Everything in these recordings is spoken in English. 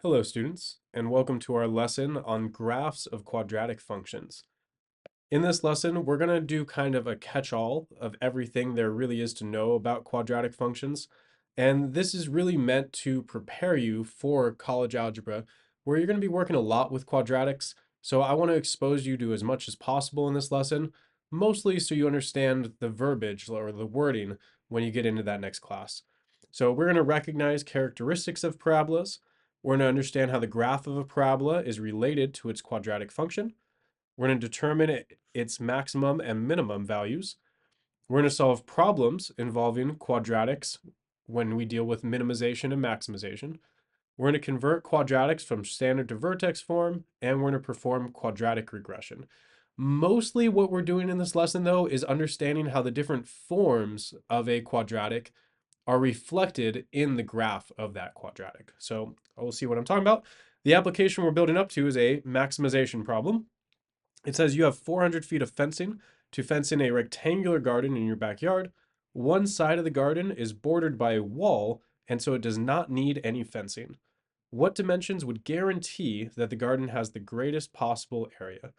Hello students, and welcome to our lesson on graphs of quadratic functions. In this lesson, we're going to do kind of a catch-all of everything there really is to know about quadratic functions, and this is really meant to prepare you for college algebra, where you're going to be working a lot with quadratics, so I want to expose you to as much as possible in this lesson, mostly so you understand the verbiage or the wording when you get into that next class. So we're going to recognize characteristics of parabolas. We're going to understand how the graph of a parabola is related to its quadratic function. We're going to determine its maximum and minimum values. We're going to solve problems involving quadratics when we deal with minimization and maximization. We're going to convert quadratics from standard to vertex form, and we're going to perform quadratic regression. Mostly what we're doing in this lesson, though, is understanding how the different forms of a quadratic are reflected in the graph of that quadratic. So we'll see what I'm talking about. The application we're building up to is a maximization problem. It says you have 400 feet of fencing to fence in a rectangular garden in your backyard. One side of the garden is bordered by a wall, and so it does not need any fencing. What dimensions would guarantee that the garden has the greatest possible area?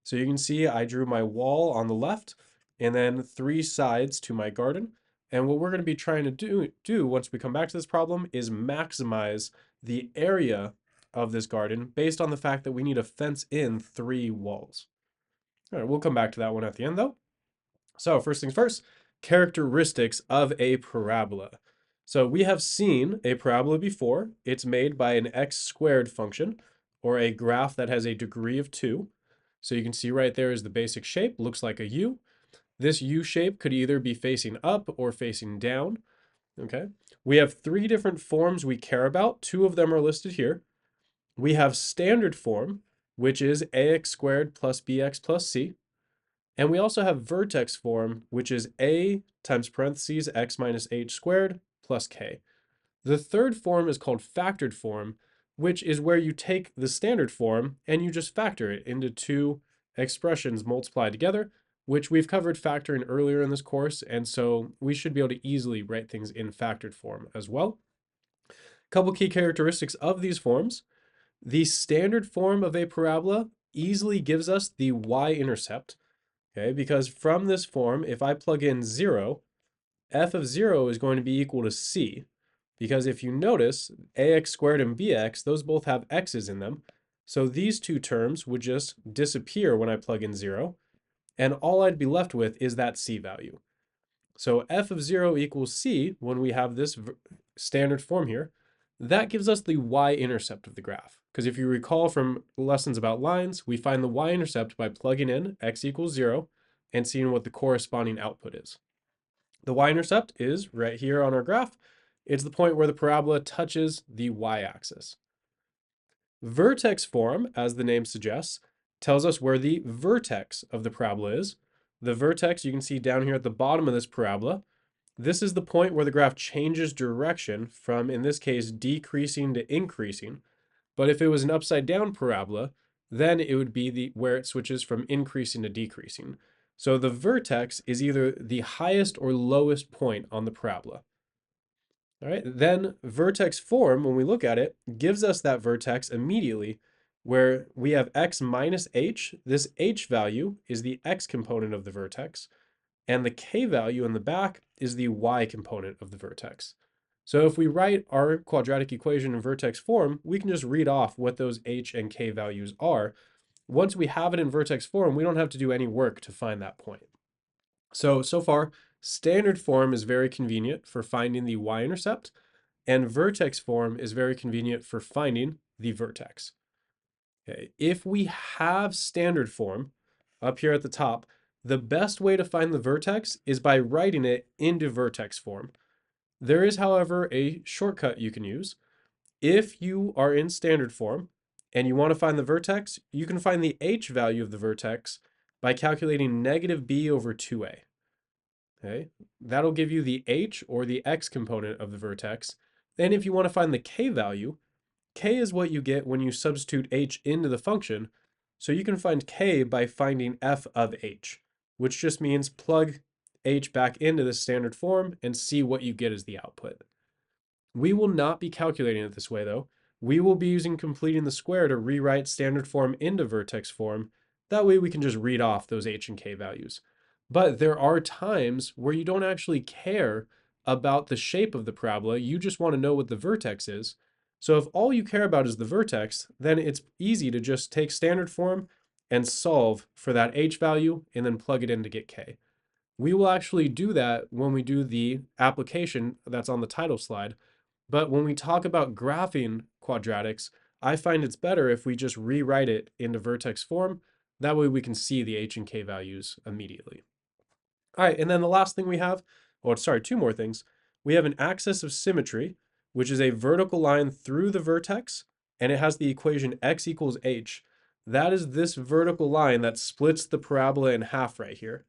So you can see I drew my wall on the left and then three sides to my garden. And what we're going to be trying to do once we come back to this problem is maximize the area of this garden based on the fact that we need to fence in three walls. All right, we'll come back to that one at the end though. So first things first, characteristics of a parabola. So we have seen a parabola before. It's made by an x squared function or a graph that has a degree of 2. So you can see right there is the basic shape, looks like a U. This U shape could either be facing up or facing down. Okay. We have three different forms we care about. Two of them are listed here. We have standard form, which is ax squared plus bx plus c. And we also have vertex form, which is a times parentheses x minus h squared plus k. The third form is called factored form, which is where you take the standard form and you just factor it into two expressions multiplied together, which we've covered factoring earlier in this course, and so we should be able to easily write things in factored form as well. A couple key characteristics of these forms. The standard form of a parabola easily gives us the y-intercept, okay? Because from this form, if I plug in 0, f of 0 is going to be equal to c. Because if you notice, ax squared and bx, those both have x's in them. So these two terms would just disappear when I plug in 0. And all I'd be left with is that c value. So f of 0 equals c when we have this standard form here. That gives us the y-intercept of the graph. Because if you recall from lessons about lines, we find the y-intercept by plugging in x equals 0 and seeing what the corresponding output is. The y-intercept is right here on our graph. It's the point where the parabola touches the y-axis. Vertex form, as the name suggests, tells us where the vertex of the parabola is. The vertex you can see down here at the bottom of this parabola. This is the point where the graph changes direction from, in this case, decreasing to increasing. But if it was an upside down parabola, then it would be where it switches from increasing to decreasing. So the vertex is either the highest or lowest point on the parabola. All right, then vertex form, when we look at it, gives us that vertex immediately where we have x minus h. This h value is the x component of the vertex, and the k value in the back is the y component of the vertex. So if we write our quadratic equation in vertex form, we can just read off what those h and k values are. Once we have it in vertex form, we don't have to do any work to find that point. So far, standard form is very convenient for finding the y-intercept, and vertex form is very convenient for finding the vertex. Okay. If we have standard form up here at the top, the best way to find the vertex is by writing it into vertex form. There is, however, a shortcut you can use. If you are in standard form and you want to find the vertex, you can find the h value of the vertex by calculating negative b over 2a. Okay, that'll give you the h or the x component of the vertex. Then if you want to find the k value, k is what you get when you substitute h into the function. So you can find k by finding f of h, which just means plug h back into the standard form and see what you get as the output. We will not be calculating it this way though. we will be using completing the square to rewrite standard form into vertex form. That way we can just read off those h and k values. But there are times where you don't actually care about the shape of the parabola, you just want to know what the vertex is. So if all you care about is the vertex, then it's easy to just take standard form and solve for that h value and then plug it in to get k. We will actually do that when we do the application that's on the title slide. But when we talk about graphing quadratics, I find it's better if we just rewrite it into vertex form. That way we can see the h and k values immediately. All right, and then the last thing we have, oh, sorry, two more things. We have an axis of symmetry, which is a vertical line through the vertex, and it has the equation x equals h. That is this vertical line that splits the parabola in half right here.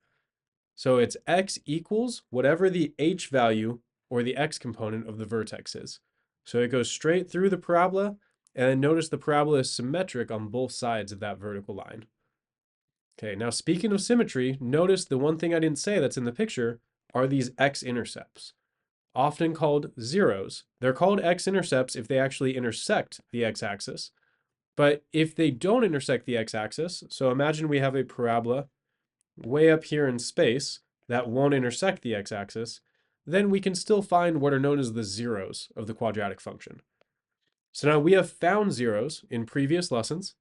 So it's x equals whatever the h value or the x component of the vertex is. So it goes straight through the parabola, and then notice the parabola is symmetric on both sides of that vertical line. Okay, now speaking of symmetry, notice the one thing I didn't say that's in the picture are these x-intercepts, often called zeros. They're called x-intercepts if they actually intersect the x-axis. But if they don't intersect the x-axis, so imagine we have a parabola way up here in space that won't intersect the x-axis, then we can still find what are known as the zeros of the quadratic function. So now we have found zeros in previous lessons,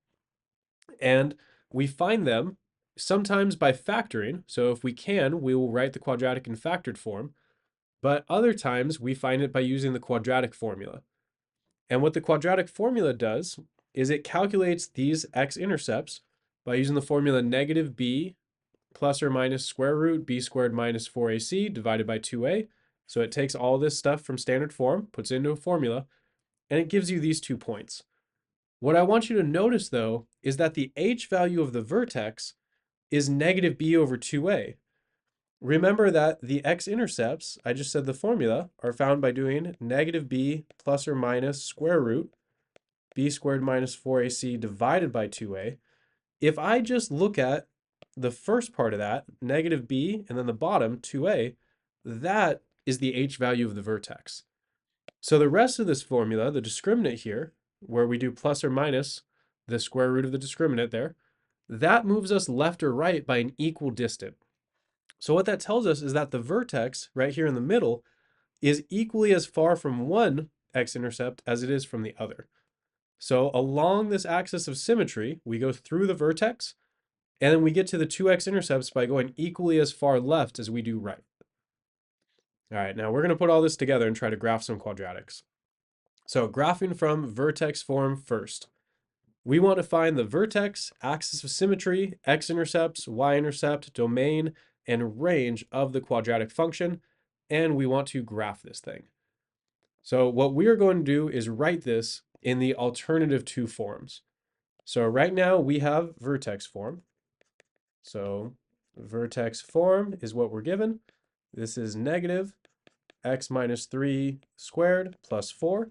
and we find them sometimes by factoring. So if we can, we will write the quadratic in factored form, but other times we find it by using the quadratic formula. And what the quadratic formula does is it calculates these x-intercepts by using the formula negative b plus or minus square root b squared minus 4ac divided by 2a. So it takes all this stuff from standard form, puts it into a formula, and it gives you these 2 points. What I want you to notice, though, is that the h value of the vertex is negative b over 2a. Remember that the x-intercepts, I just said the formula, are found by doing negative b plus or minus square root b squared minus 4ac divided by 2a. If I just look at the first part of that, negative b, and then the bottom, 2a, that is the h value of the vertex. So the rest of this formula, the discriminant here, where we do plus or minus the square root of the discriminant there, that moves us left or right by an equal distance. So what that tells us is that the vertex right here in the middle is equally as far from one x-intercept as it is from the other. So along this axis of symmetry, we go through the vertex, and then we get to the two x-intercepts by going equally as far left as we do right. All right, now we're going to put all this together and try to graph some quadratics. So graphing from vertex form first. We want to find the vertex, axis of symmetry, x-intercepts, y-intercept, domain, and range of the quadratic function, and we want to graph this thing. So what we are going to do is write this in the alternative two forms. So right now we have vertex form. So vertex form is what we're given. This is negative x minus 3 squared plus 4.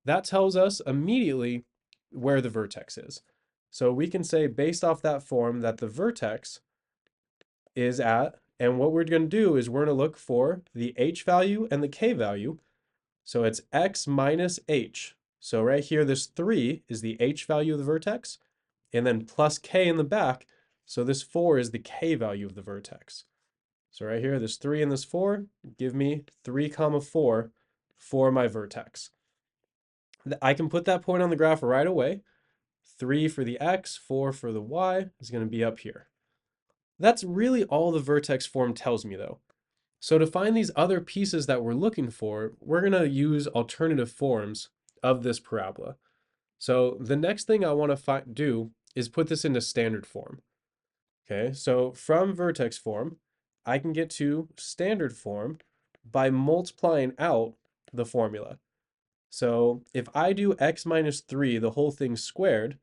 That tells us immediately where the vertex is. So we can say based off that form that the vertex is at, and what we're going to do is we're going to look for the h value and the k value. So it's x minus h. So right here, this 3 is the h value of the vertex, and then plus k in the back. So this 4 is the k value of the vertex. So right here, this 3 and this 4 give me 3 comma 4 for my vertex. I can put that point on the graph right away. 3 for the x, 4 for the y is going to be up here. That's really all the vertex form tells me, though. So to find these other pieces that we're looking for, we're going to use alternative forms of this parabola. So the next thing I want to do is put this into standard form. Okay, so from vertex form, I can get to standard form by multiplying out the formula. So if I do x minus 3, the whole thing squared,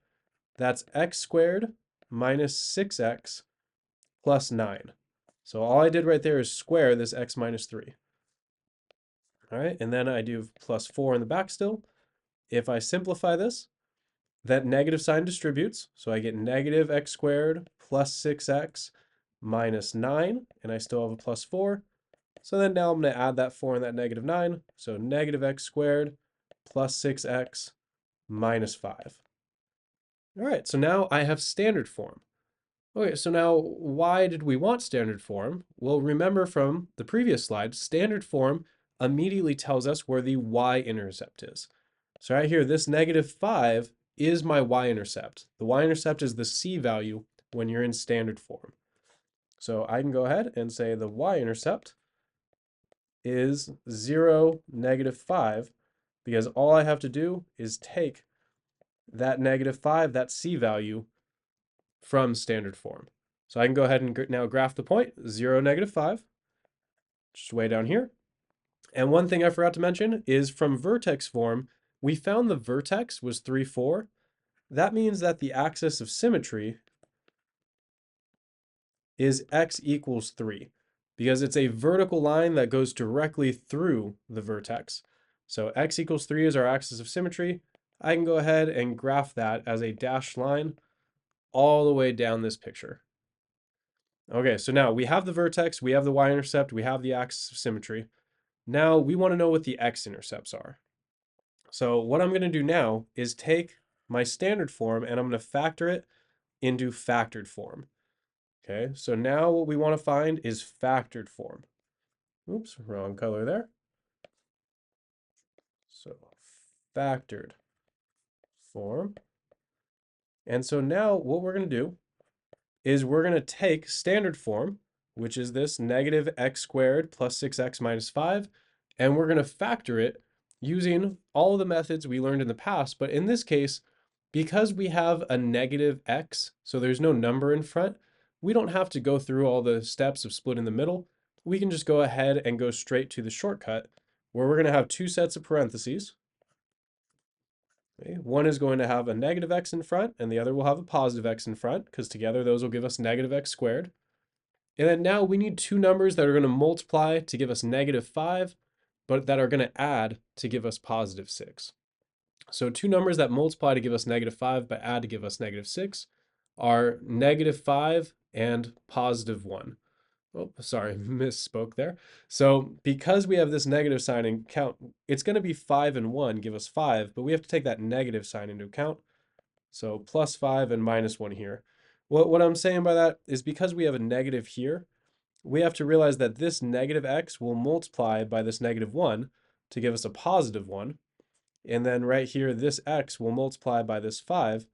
that's x squared minus 6x plus 9. So all I did right there is square this x minus 3. All right, and then I do plus 4 in the back still. If I simplify this, that negative sign distributes, so I get negative x squared plus 6x minus 9, and I still have a plus 4. So then now I'm going to add that 4 and that negative 9, so negative x squared plus 6x minus 5. All right, so now I have standard form. Okay, so now why did we want standard form? Well, remember from the previous slide, standard form immediately tells us where the y-intercept is. So right here, this negative 5 is my y-intercept. The y-intercept is the c value when you're in standard form. So I can go ahead and say the y-intercept is 0, negative 5, because all I have to do is take that negative 5, that c value, from standard form. So I can go ahead and now graph the point, 0, negative 5, just way down here. And one thing I forgot to mention is from vertex form, we found the vertex was 3, 4. That means that the axis of symmetry is x equals 3, because it's a vertical line that goes directly through the vertex. So x equals 3 is our axis of symmetry. I can go ahead and graph that as a dashed line all the way down this picture. Okay, so now we have the vertex, we have the y-intercept, we have the axis of symmetry. Now we want to know what the x-intercepts are. So what I'm going to do now is take my standard form and I'm going to factor it into factored form. Okay, so now what we want to find is factored form. Oops, wrong color there. So factored form. And so now what we're going to do is we're going to take standard form, which is this negative x squared plus 6x minus 5, and we're going to factor it using all of the methods we learned in the past. But in this case, because we have a negative x, so there's no number in front, we don't have to go through all the steps of splitting the middle. We can just go ahead and go straight to the shortcut, where we're going to have two sets of parentheses. Okay, one is going to have a negative x in front, and the other will have a positive x in front, because together those will give us negative x squared. And then now we need two numbers that are going to multiply to give us negative 5, but that are going to add to give us positive 6. So two numbers that multiply to give us negative 5 but add to give us negative 6 are negative 5 and positive 1. Oh, sorry, misspoke there. So because we have this negative sign in count, it's going to be 5 and 1 give us 5, but we have to take that negative sign into account. So plus 5 and minus 1 here. What I'm saying by that is because we have a negative here, we have to realize that this negative x will multiply by this negative 1 to give us a positive 1. And then right here, this x will multiply by this 5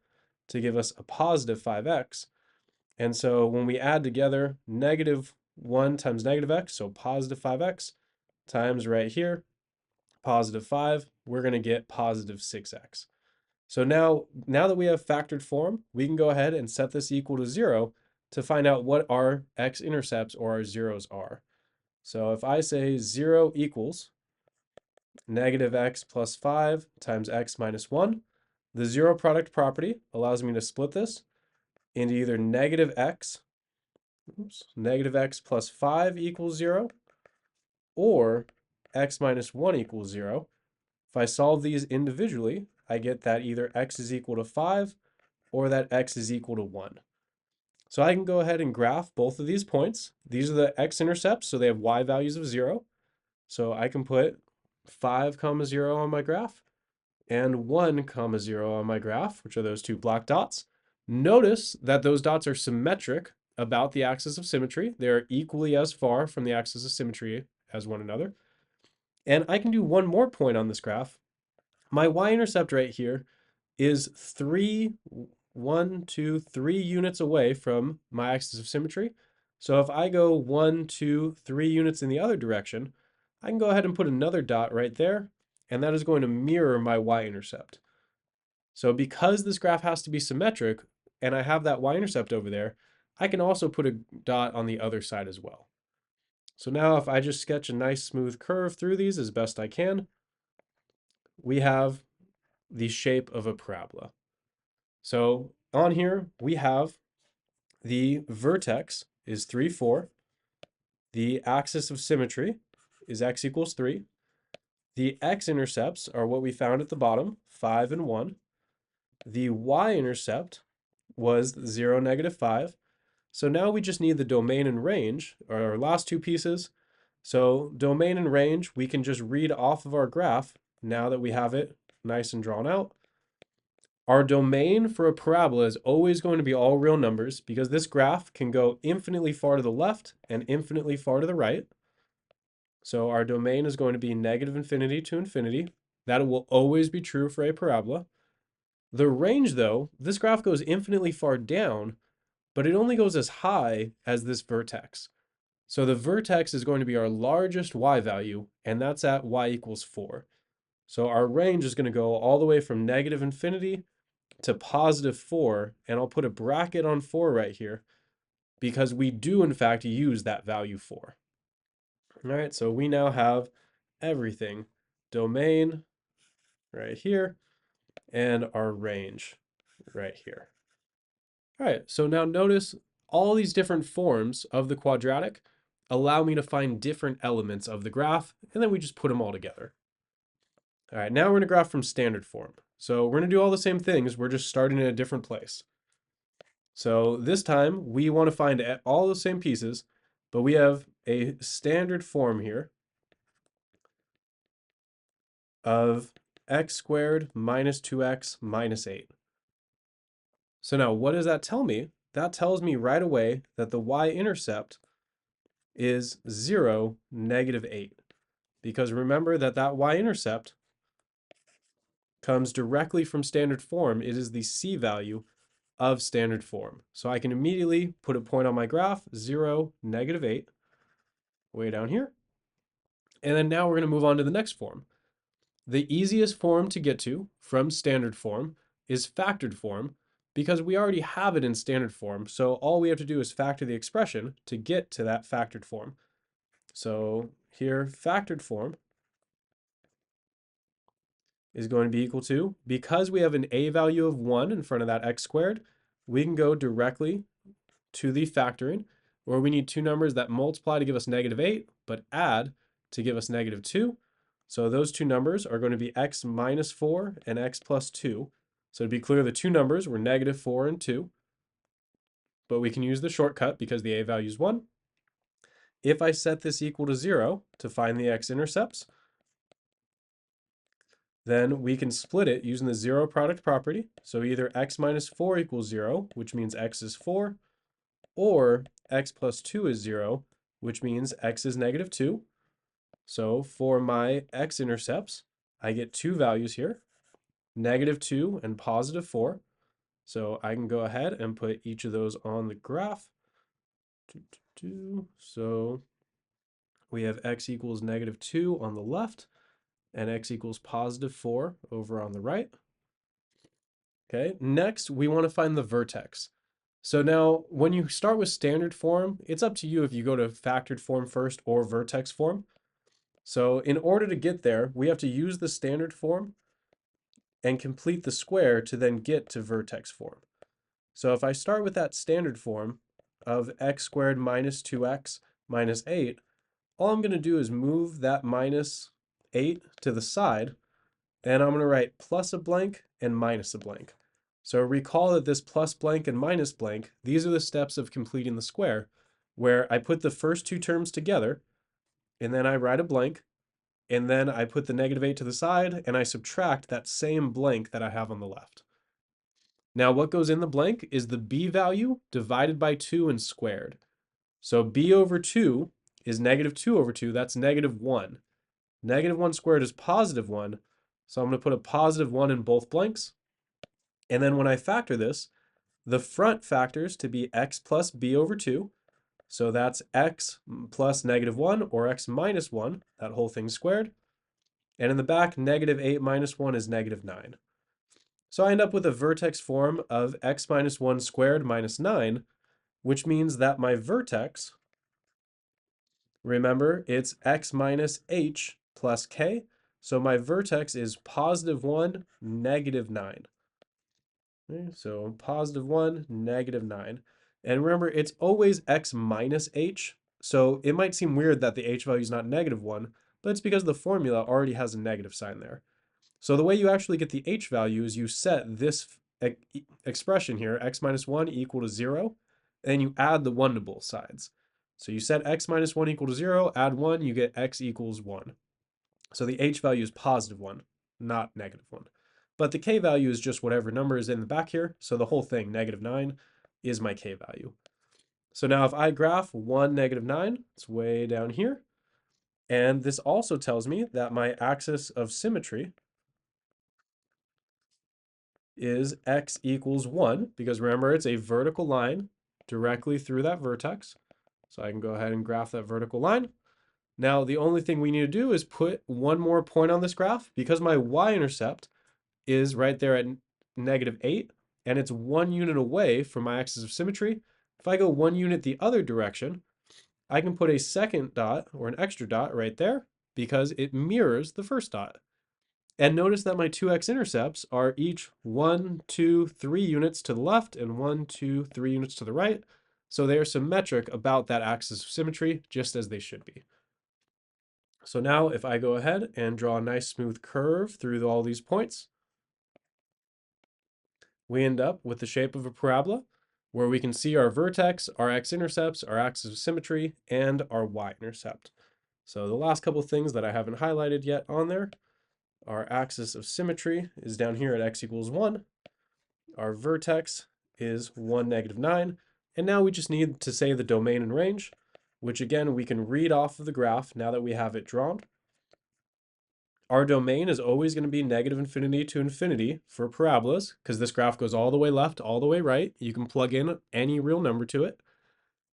to give us a positive 5x. And so when we add together negative 1 times negative x, so positive 5x, times right here, positive 5, we're going to get positive 6x. So now that we have factored form, we can go ahead and set this equal to 0 to find out what our x-intercepts or our zeros are. So if I say 0 equals negative x plus 5 times x minus 1, the zero product property allows me to split this into either negative x plus 5 equals 0, or x minus 1 equals 0. If I solve these individually, I get that either x is equal to 5 or that x is equal to 1. So I can go ahead and graph both of these points. These are the x-intercepts, so they have y values of 0. So I can put 5, 0 on my graph and 1, 0 on my graph, which are those two black dots. Notice that those dots are symmetric about the axis of symmetry. They are equally as far from the axis of symmetry as one another. And I can do one more point on this graph. My y-intercept right here is 3 units away from my axis of symmetry. So if I go 1, 2, 3 units in the other direction, I can go ahead and put another dot right there, and that is going to mirror my y-intercept. So because this graph has to be symmetric, and I have that y-intercept over there, I can also put a dot on the other side as well. So now if I just sketch a nice smooth curve through these as best I can, we have the shape of a parabola. So on here, we have the vertex is 3, 4. The axis of symmetry is x equals 3. The x-intercepts are what we found at the bottom, 5 and 1. The y-intercept was 0, negative 5. So now we just need the domain and range, or our last two pieces. So domain and range, we can just read off of our graph now that we have it nice and drawn out. Our domain for a parabola is always going to be all real numbers because this graph can go infinitely far to the left and infinitely far to the right. So our domain is going to be negative infinity to infinity. That will always be true for a parabola. The range, though, this graph goes infinitely far down, but it only goes as high as this vertex. So the vertex is going to be our largest y value, and that's at y equals 4. So our range is going to go all the way from negative infinity to positive 4, and I'll put a bracket on 4 right here because we do, in fact, use that value 4. All right, so we now have everything. Domain right here, and our range right here. All right, so now notice all these different forms of the quadratic allow me to find different elements of the graph, and then we just put them all together. All right, now we're going to graph from standard form. So we're going to do all the same things, we're just starting in a different place. So this time we want to find all the same pieces, but we have a standard form here of x squared minus 2x minus 8. So now what does that tell me? That tells me right away that the y-intercept is 0, negative 8. Because remember that that y-intercept comes directly from standard form. It is the c value of standard form. So I can immediately put a point on my graph, 0, negative 8, way down here. And then now we're going to move on to the next form. The easiest form to get to from standard form is factored form because we already have it in standard form. So all we have to do is factor the expression to get to that factored form. So here, factored form is going to be equal to, because we have an a value of 1 in front of that x squared, we can go directly to the factoring, where we need two numbers that multiply to give us negative 8, but add to give us negative 2. So those two numbers are going to be x minus 4 and x plus 2. So to be clear, the two numbers were negative 4 and 2, but we can use the shortcut because the a value is 1. If I set this equal to 0 to find the x-intercepts, then we can split it using the zero product property. So either x minus 4 equals 0, which means x is 4, or x plus 2 is 0, which means x is negative 2. So for my x-intercepts, I get two values here, negative 2 and positive 4. So I can go ahead and put each of those on the graph. So we have x equals negative 2 on the left, and x equals positive 4 over on the right. Okay, next we want to find the vertex. So now when you start with standard form, it's up to you if you go to factored form first or vertex form. So in order to get there, we have to use the standard form and complete the square to then get to vertex form. So if I start with that standard form of x squared minus 2x minus 8, all I'm going to do is move that minus 8 to the side, and I'm going to write plus a blank and minus a blank. So recall that this plus blank and minus blank, these are the steps of completing the square, where I put the first two terms together, and then I write a blank, and then I put the negative 8 to the side, and I subtract that same blank that I have on the left. Now what goes in the blank is the b value divided by 2 and squared. So b over 2 is negative 2 over 2, that's negative 1. Negative 1 squared is positive 1, so I'm going to put a positive 1 in both blanks. And then when I factor this, the front factors to be x plus b over 2. So that's x plus negative 1 or x minus 1, that whole thing squared. And in the back, negative 8 minus 1 is negative 9. So I end up with a vertex form of x minus 1 squared minus 9, which means that my vertex, remember, it's x minus h plus k. So my vertex is positive 1, negative 9. Okay, so positive 1, negative 9. And remember, it's always x minus h. So it might seem weird that the h value is not negative 1, but it's because the formula already has a negative sign there. So the way you actually get the h value is you set this expression here, x minus 1 equal to 0, and you add the 1 to both sides. So you set x minus 1 equal to 0, add 1, you get x equals 1. So the h value is positive 1, not negative 1. but the k value is just whatever number is in the back here. So the whole thing, -9, is my k value. So now if I graph 1, -9, it's way down here. And this also tells me that my axis of symmetry is x equals 1, because remember, it's a vertical line directly through that vertex. So I can go ahead and graph that vertical line. Now, the only thing we need to do is put one more point on this graph, because my y-intercept is right there at -8, and it's 1 unit away from my axis of symmetry. If I go 1 unit the other direction, I can put a second dot or an extra dot right there because it mirrors the first dot. And notice that my two x-intercepts are each 1, 2, 3 units to the left and 1, 2, 3 units to the right. So they are symmetric about that axis of symmetry, just as they should be. So now if I go ahead and draw a nice smooth curve through all these points, we end up with the shape of a parabola where we can see our vertex, our x-intercepts, our axis of symmetry, and our y-intercept. So the last couple of things that I haven't highlighted yet on there, our axis of symmetry is down here at x equals 1. Our vertex is 1, -9. And now we just need to say the domain and range, which again, we can read off of the graph now that we have it drawn. Our domain is always going to be -infinity to infinity for parabolas, because this graph goes all the way left, all the way right. You can plug in any real number to it.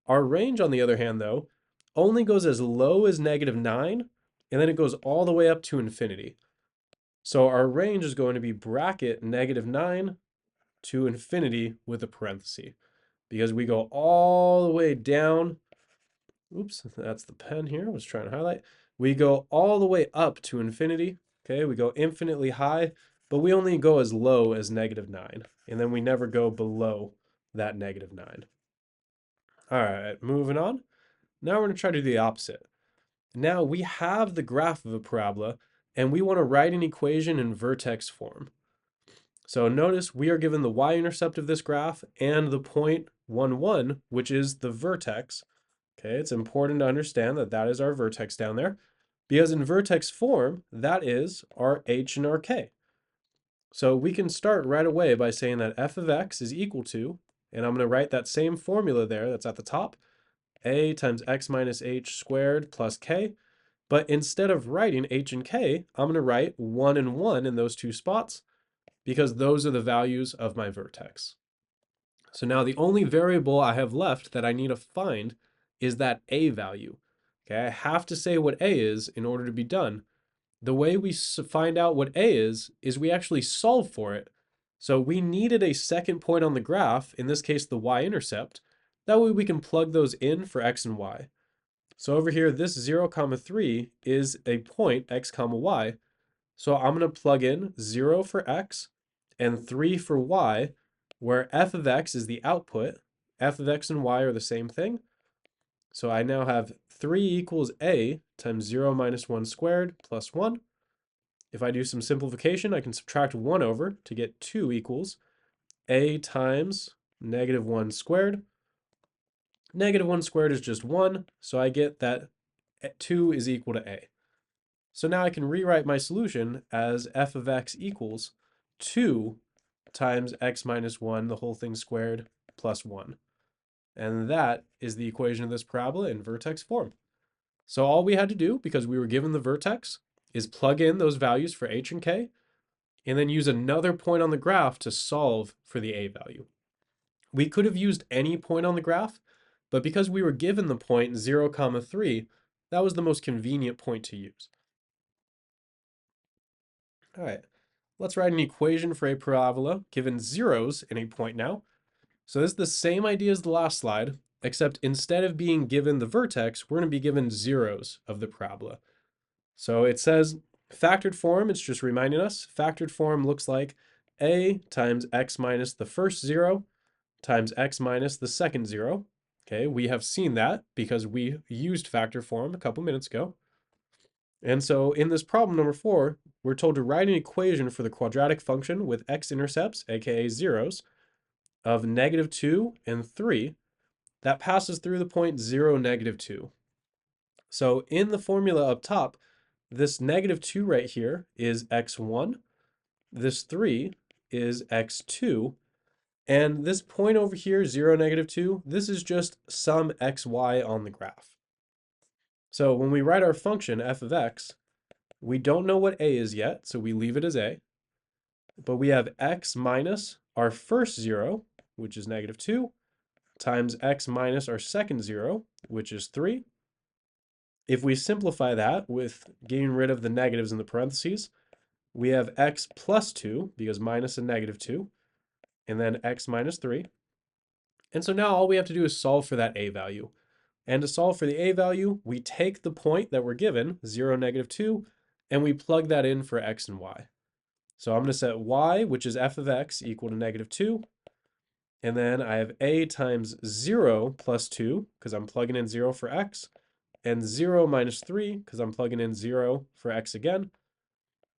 Our range, on the other hand, though, only goes as low as -9, and then it goes all the way up to infinity. So our range is going to be bracket -9 to infinity with a parenthesis, because we go all the way down. Oops, that's the pen here I was trying to highlight. We go all the way up to infinity. Okay, we go infinitely high, but we only go as low as -9, and then we never go below that -9. All right, moving on. Now we're going to try to do the opposite. Now we have the graph of a parabola, and we want to write an equation in vertex form. So notice we are given the y-intercept of this graph and the point 1, 1, which is the vertex. Okay, it's important to understand that that is our vertex down there, because in vertex form, that is our h and our k. So we can start right away by saying that f of x is equal to, and I'm going to write that same formula there that's at the top, a times x minus h squared plus k. But instead of writing h and k, I'm going to write 1 and 1 in those two spots, because those are the values of my vertex. So now the only variable I have left that I need to find is that a value. Okay, I have to say what a is in order to be done. The way we find out what a is we actually solve for it. So we needed a second point on the graph, in this case the y-intercept. That way we can plug those in for x and y. So over here, this 0, 3 is a point x, y. So I'm going to plug in 0 for x and 3 for y, where f of x is the output. F of x and y are the same thing. So I now have 3 equals a times 0 minus 1 squared plus 1. If I do some simplification, I can subtract 1 over to get 2 equals a times -1 squared. -1 squared is just 1, so I get that 2 is equal to a. So now I can rewrite my solution as f of x equals 2 times x minus 1, the whole thing squared, plus 1. And that is the equation of this parabola in vertex form. So all we had to do, because we were given the vertex, is plug in those values for h and k, and then use another point on the graph to solve for the a value. We could have used any point on the graph, but because we were given the point 0, 3, that was the most convenient point to use. All right, let's write an equation for a parabola given zeros in a point now. So this is the same idea as the last slide, except instead of being given the vertex, we're going to be given zeros of the parabola. So it says factored form, it's just reminding us, factored form looks like a times x minus the first 0 times x minus the second 0. Okay, we have seen that because we used factor form a couple minutes ago. And so in this problem number 4, we're told to write an equation for the quadratic function with x-intercepts, aka zeros, of -2 and 3 that passes through the point 0, -2. So in the formula up top, this -2 right here is x1, this 3 is x2, and this point over here, 0, -2, this is just some xy on the graph. So when we write our function f of x, we don't know what a is yet, so we leave it as a, but we have x minus our first 0, which is -2, times x minus our second 0, which is 3. If we simplify that with getting rid of the negatives in the parentheses, we have x plus 2, because minus and -2, and then x minus 3. And so now all we have to do is solve for that a value. And to solve for the a value, we take the point that we're given, 0, -2, and we plug that in for x and y. So I'm going to set y, which is f of x, equal to -2. And then I have a times 0 plus 2, because I'm plugging in 0 for x, and 0 minus 3, because I'm plugging in 0 for x again.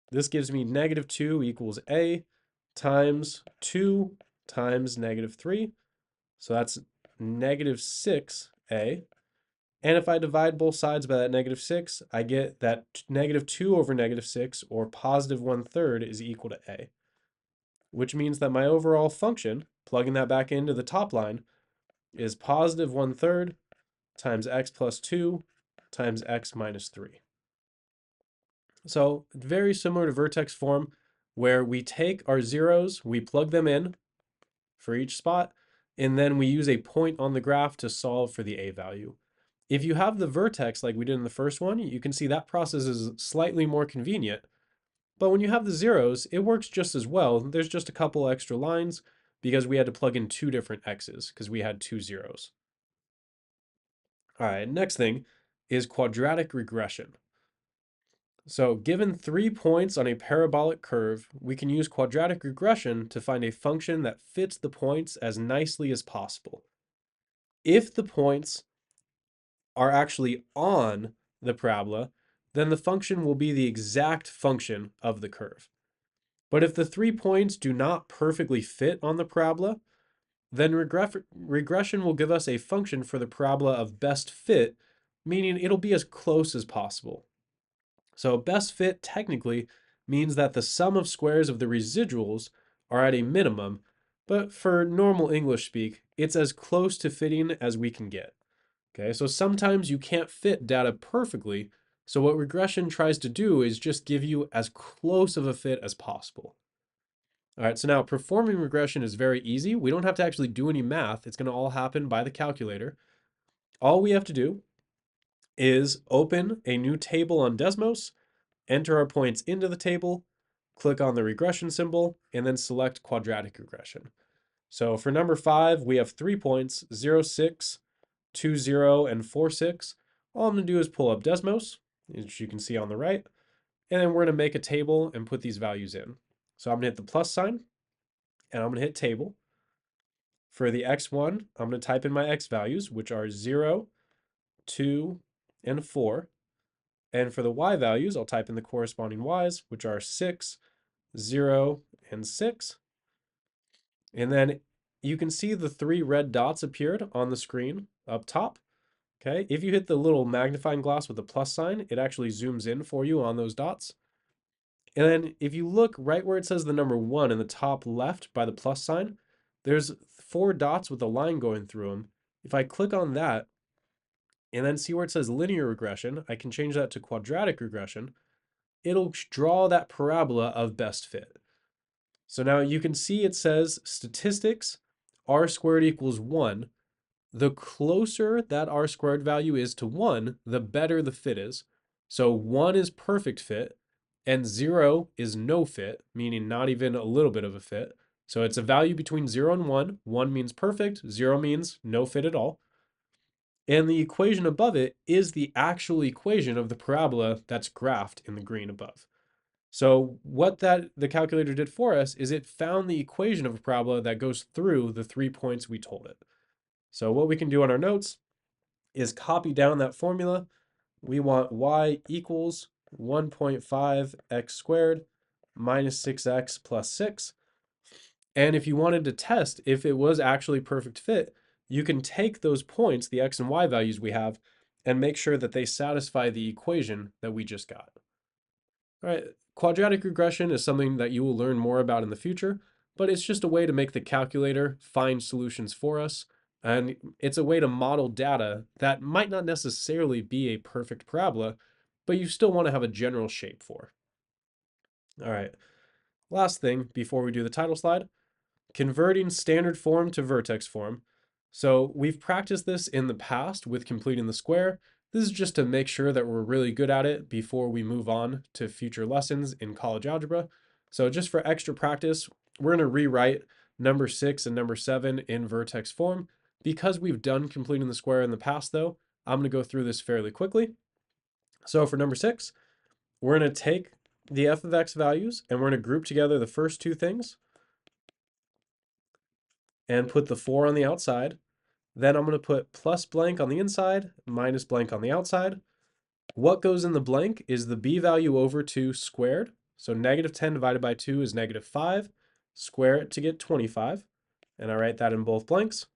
This gives me -2 equals a times 2 times -3. So that's -6a. And if I divide both sides by that -6, I get that -2 over -6, or positive 1/3, is equal to a. Which means that my overall function, plugging that back into the top line, is positive 1/3 times x plus 2 times x minus 3. So very similar to vertex form, where we take our zeros, we plug them in for each spot, and then we use a point on the graph to solve for the a value. If you have the vertex like we did in the first one, you can see that process is slightly more convenient. But when you have the zeros, it works just as well. There's just a couple extra lines because we had to plug in 2 different x's because we had 2 zeros. All right, next thing is quadratic regression. So given 3 points on a parabolic curve, we can use quadratic regression to find a function that fits the points as nicely as possible. If the points are actually on the parabola, then the function will be the exact function of the curve. But if the 3 points do not perfectly fit on the parabola, then regression will give us a function for the parabola of best fit, meaning it'll be as close as possible. So best fit technically means that the sum of squares of the residuals are at a minimum, but for normal English speak, it's as close to fitting as we can get. Okay, so sometimes you can't fit data perfectly, so what regression tries to do is just give you as close of a fit as possible. All right, so now performing regression is very easy. We don't have to actually do any math. It's going to all happen by the calculator. All we have to do is open a new table on Desmos, enter our points into the table, click on the regression symbol, and then select quadratic regression. So for number 5, we have 3 points, 0, 6, 2, 0, and 4, 6. All I'm going to do is pull up Desmos, as you can see on the right, and then we're going to make a table and put these values in. So I'm going to hit the plus sign, and I'm going to hit table. For the x1, I'm going to type in my x values, which are 0, 2, and 4. And for the y values, I'll type in the corresponding y's, which are 6, 0, and 6. And then you can see the 3 red dots appeared on the screen up top. Okay, if you hit the little magnifying glass with the plus sign, it actually zooms in for you on those dots. And then if you look right where it says the number 1 in the top left by the plus sign, there's 4 dots with a line going through them. If I click on that and then see where it says linear regression, I can change that to quadratic regression. It'll draw that parabola of best fit. So now you can see it says statistics r squared equals 1. The closer that r squared value is to 1, the better the fit is. So 1 is perfect fit, and 0 is no fit, meaning not even a little bit of a fit. So it's a value between 0 and 1. 1 means perfect, 0 means no fit at all. And the equation above it is the actual equation of the parabola that's graphed in the green above. So what the calculator did for us is it found the equation of a parabola that goes through the 3 points we told it. So what we can do on our notes is copy down that formula. We want y equals 1.5 x squared minus 6x plus 6. And if you wanted to test if it was actually perfect fit, you can take those points, the x and y values we have, and make sure that they satisfy the equation that we just got. All right, Quadratic regression is something that you will learn more about in the future, but it's just a way to make the calculator find solutions for us. And it's a way to model data that might not necessarily be a perfect parabola, but you still want to have a general shape for. All right, last thing before we do the title slide, converting standard form to vertex form. So we've practiced this in the past with completing the square. This is just to make sure that we're really good at it before we move on to future lessons in college algebra. So just for extra practice, we're going to rewrite number 6 and number 7 in vertex form. Because we've done completing the square in the past though, I'm going to go through this fairly quickly. So for number 6, we're going to take the f of x values and we're going to group together the first two things and put the 4 on the outside. Then I'm going to put plus blank on the inside, minus blank on the outside. What goes in the blank is the b value over 2 squared. So negative 10 divided by 2 is negative 5. Square it to get 25. And I write that in both blanks.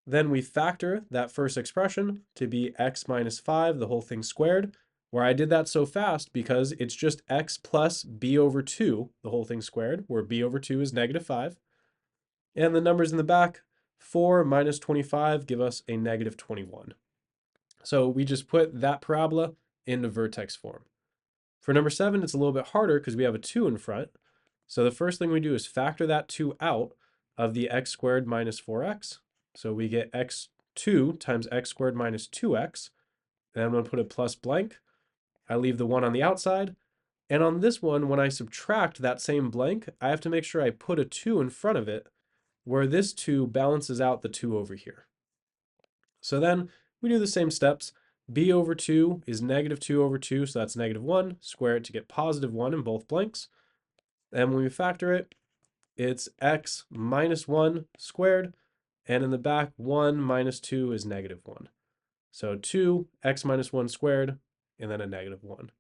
Then we factor that first expression to be x minus 5, the whole thing squared, where I did that so fast because it's just x plus b over 2, the whole thing squared, where b over 2 is negative 5. And the numbers in the back, 4 minus 25 give us a negative 21. So we just put that parabola into vertex form. For number 7, it's a little bit harder because we have a 2 in front. So the first thing we do is factor that 2 out of the x squared minus 4x. So we get x2 times x squared minus 2x. Then I'm going to put a plus blank. I leave the 1 on the outside. And on this one, when I subtract that same blank, I have to make sure I put a 2 in front of it, where this 2 balances out the 2 over here. So then we do the same steps. B over 2 is negative 2 over 2, so that's negative 1. Square it to get positive 1 in both blanks. And when we factor it, it's x minus 1 squared. And in the back, 1 minus 2 is negative 1. So 2, x minus 1 squared, and then a negative 1.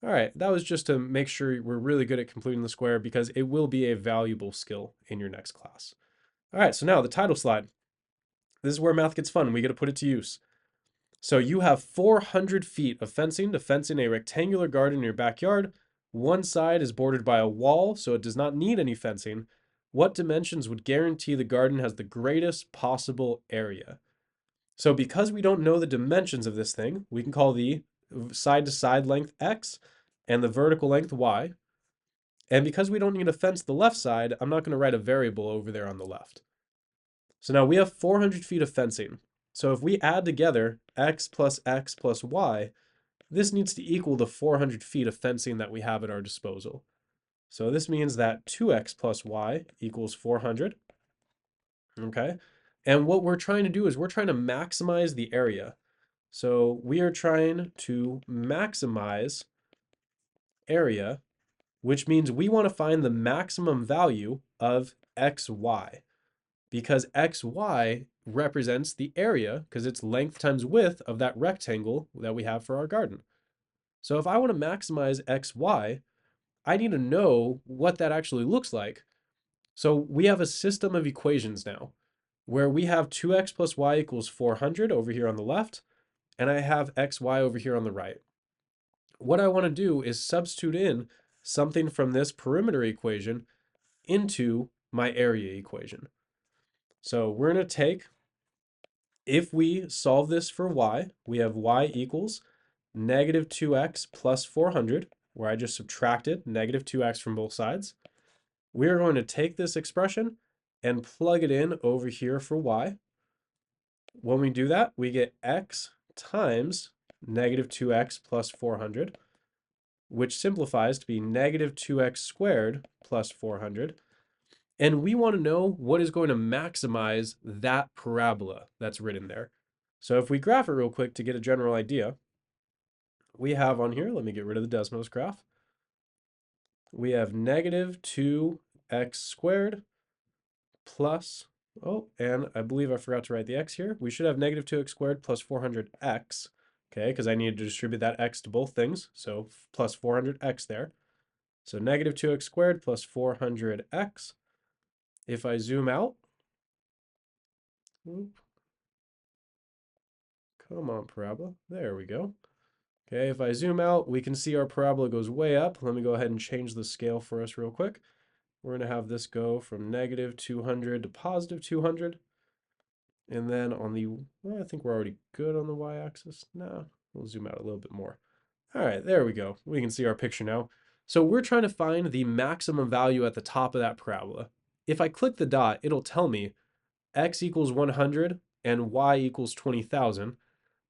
All right, that was just to make sure we're really good at completing the square because it will be a valuable skill in your next class. All right, so now the title slide. This is where math gets fun. We get to put it to use. So you have 400 feet of fencing to fence in a rectangular garden in your backyard. One side is bordered by a wall, so it does not need any fencing. What dimensions would guarantee the garden has the greatest possible area? So because we don't know the dimensions of this thing, we can call the side-to-side length x and the vertical length y. And because we don't need to fence the left side, I'm not going to write a variable over there on the left. So now we have 400 feet of fencing. So if we add together x plus y, this needs to equal the 400 feet of fencing that we have at our disposal. So this means that 2x plus y equals 400. Okay. And what we're trying to do is we're trying to maximize the area. So we are trying to maximize area, which means we want to find the maximum value of xy, because xy represents the area because it's length times width of that rectangle that we have for our garden. So if I want to maximize xy, I need to know what that actually looks like. So we have a system of equations now where we have 2x plus y equals 400 over here on the left, and I have xy over here on the right. What I want to do is substitute in something from this perimeter equation into my area equation. So we're going to take, if we solve this for y, we have y equals negative 2x plus 400, where I just subtracted negative 2x from both sides. We are going to take this expression and plug it in over here for y. When we do that, we get x times negative 2x plus 400, which simplifies to be negative 2x squared plus 400. And we want to know what is going to maximize that parabola that's written there. So if we graph it real quick to get a general idea, we have on here, let me get rid of the Desmos graph. We have negative 2x squared plus, oh, and I believe I forgot to write the x here. We should have negative 2x squared plus 400x, okay, because I needed to distribute that x to both things, so plus 400x there. So negative 2x squared plus 400x. If I zoom out, come on, parabola, there we go. Okay, if I zoom out, we can see our parabola goes way up. Let me go ahead and change the scale for us real quick. We're going to have this go from negative 200 to positive 200. And then on the, well, I think we're already good on the y-axis. No, we'll zoom out a little bit more. All right, there we go. We can see our picture now. So we're trying to find the maximum value at the top of that parabola. If I click the dot, it'll tell me x equals 100 and y equals 20,000.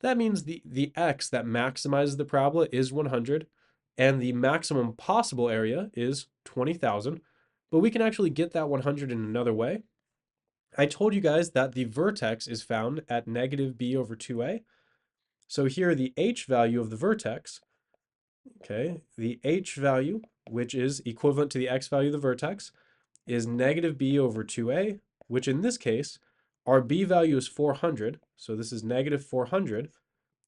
That means the x that maximizes the parabola is 100 and the maximum possible area is 20,000. But we can actually get that 100 in another way. I told you guys that the vertex is found at negative b over 2a. So here the h value of the vertex, okay, the h value, which is equivalent to the x value of the vertex, is negative b over 2a, which in this case, our b value is 400. So this is negative 400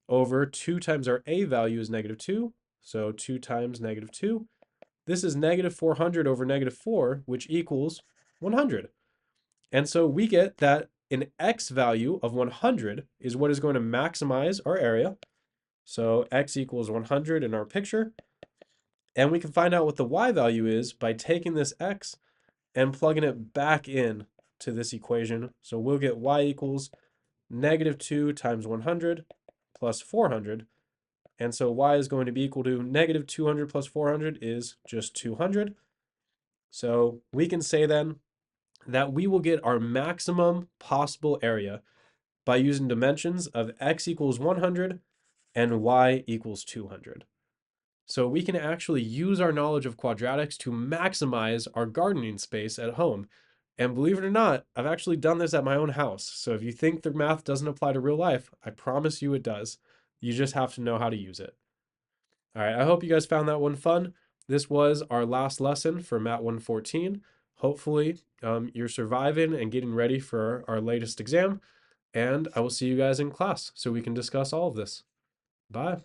over 2 times our a value is negative 2. So 2 times negative 2. This is negative 400 over negative 4, which equals 100. And so we get that an x value of 100 is what is going to maximize our area. So x equals 100 in our picture. And we can find out what the y value is by taking this x and plugging it back in to this equation. So we'll get y equals negative 2 times 100 plus 400. And so y is going to be equal to negative 200 plus 400 is just 200. So we can say then that we will get our maximum possible area by using dimensions of x equals 100 and y equals 200. So we can actually use our knowledge of quadratics to maximize our gardening space at home. And believe it or not, I've actually done this at my own house. So if you think the math doesn't apply to real life, I promise you it does. You just have to know how to use it. All right, I hope you guys found that one fun. This was our last lesson for MAT114. Hopefully, you're surviving and getting ready for our latest exam. And I will see you guys in class so we can discuss all of this. Bye.